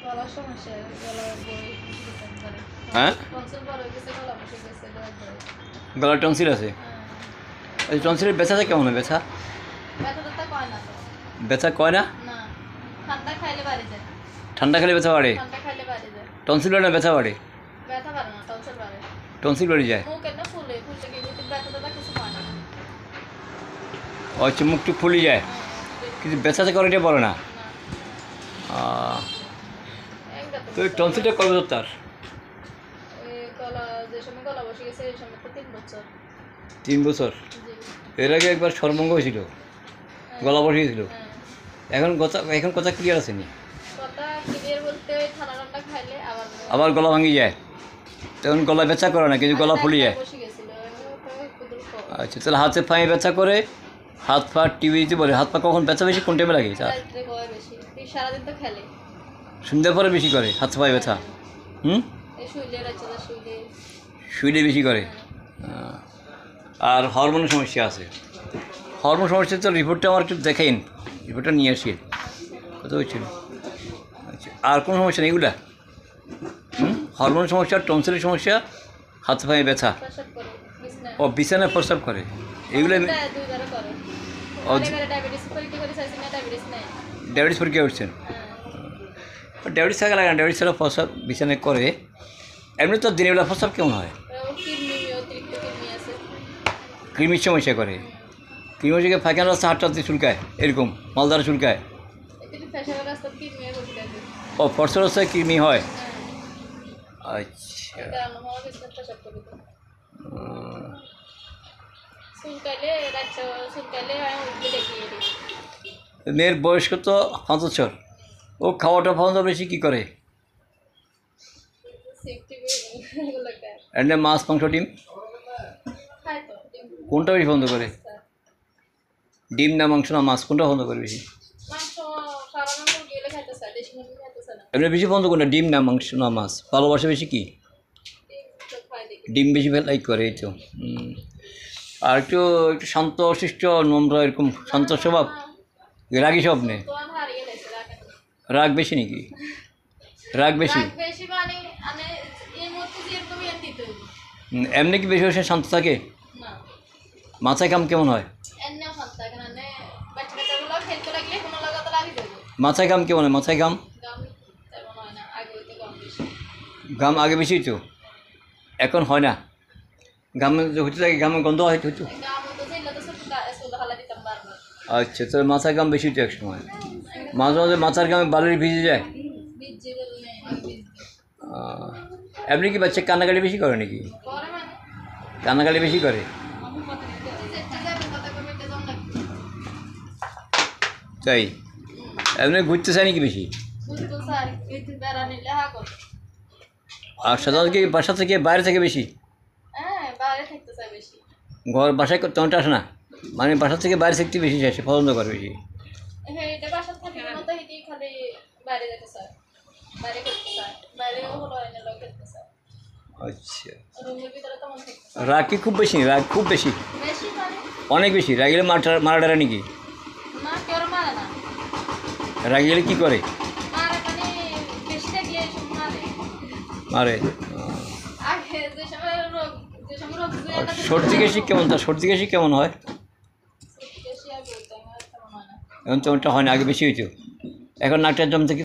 গলার সমস্যা, গলার বই করে। হ্যাঁ, টনসিল বড় হয়ে গেছে, গলা বসে গেছে, গলার টনসিল আছে। এই টনসিলের ব্যথাটা কেমন হয়? ব্যথা ব্যথা কয় না তো। ব্যথা কয় না? না, ঠান্ডা খাইলে বাড়ে যায়। ঠান্ডা খেলে ব্যথা বাড়ে? ঠান্ডা খাইলে বাড়ে যায়। টনসিল বাড়ে না ব্যথা বাড়ে? ব্যথা বাড়ে না, টনসিল বাড়ে। টনসিল বেড়ে যায়। মুখ এমনি ফুলে ফুলে গিয়ে কিন্তু ব্যথা কিছু হয় না। আচ্ছা, মুখ টুক ফুলে যায় কিন্তু ব্যথাটা করে এটা বলে না। তো এই টনসিলটা কবে বছর তার? গলা যে সময় গলা বসে গেছে এই সময় তো 3 বছর। 3 বছর? জি। এর আগে একবার সর্বঙ্গ হয়েছিল, গলা বসে গেছিল। এখন কথা ক্লিয়ার আছে নি? কথা ক্লিয়ার বলতে ঠান্ডা ঠান্ডা খাইলে আবার গলা ভাঙি যায়, তখন গলা ব্যথা করে না কিন্তু গলা ফুলে যায়। আচ্ছা, তাহলে হাতে পায়ে ব্যথা করে, হাত পা টিভিতে বলে। হাত পা কখন ব্যথা বেশি, কোন টাইমে লাগে? সারাদিন তো খেলে, সন্ধ্যার পরে বেশি করে হাত পায়ে ব্যথা। শুইলে বেশি করে। আর হরমোনের সমস্যা আছে। হরমোন সমস্যা তো রিপোর্টটা আমার একটু দেখাইন, রিপোর্টটা নিয়ে আসি। কত হয়েছিল? আচ্ছা, আর কোনো সমস্যা নেই এগুলা? হরমোনের সমস্যা, টনসিলের সমস্যা, হাত পায়ে ব্যথা, ও বিছানায় প্রস্রাব করে, এগুলো। ডায়াবেটিস পরীক্ষা করছেন? ডায়াবেটিস থাকা লাগে না, ডায়াবেটিস ছাড়া প্রস্রাব বিছানায় করে। এমনি তো দিনের বেলা প্রস্রাব কেমন হয়? কৃমির সমস্যা করে। কৃমির থেকে ফাঁকানো রাস্তা হাঁটতে চুলকায়, এরকম মালদারা চুলকায়। ও ফর্সা রাস্তায় কৃমি হয়? আচ্ছা, মেয়ের বয়স কত? 5 বছর। ও খাওয়াটা খাওয়া বেশি কী করে? এমনি মাছ, মাংস, ডিম কোনটা বেশি পছন্দ করে? ডিম না মাংস না মাছ, কোনটা পছন্দ করে বেশি? এমনি বেশি পছন্দ কোনটা, ডিম না মাংস না মাছ? ভালোবাসে বেশি কি? ডিম বেশি লাইক করে। এই তো। আর একটু একটু শান্ত শিষ্ট নম্র, এরকম শান্ত স্বভাব, রাগী সব নেই? রাগ বেশি নাকি? রাগ বেশি? এমনি কি বেশি বেশি শান্ত থাকে? মাথায় কাম কেমন হয়? মাথায় কাম কেমন হয়? মাথায় কাম ঘাম আগে বেশি হইতো, এখন হয় না? ঘামে হইতে থাকে, ঘামে গন্ধ হয় হইতো। আচ্ছা, তো মাথায় ঘাম বেশি হইতো এক সময়। মাঝে মাঝে মাথার ঘামে বালির ভিজে যায়। এমনি কি বাচ্চা কান্নাকাটি বেশি করে নাকি? কান্নাকাটি বেশি করে? তাই? এমনি ঘুরতে চায় নাকি বেশি? আর সাধারণত কি বাসা থেকে বাইরে থেকে বেশি? ঘর বাসায় তেমনটা আসে না, মানে বাসা থেকে বাইরে থাকতে বেশি আসে, পছন্দ করে বেশি। আচ্ছা, রাগ কি খুব বেশি? রাগ খুব বেশি, অনেক বেশি? রাগিলে মারা ডারে নাকি? রাগি গেলে কী করে? মারে। সর্দি কাশি কেমন? তার সর্দি কাশি কেমন হয়? এখন তেমনটা হয় না, আগে বেশি হইতো, এখন নাকটার জম থেকে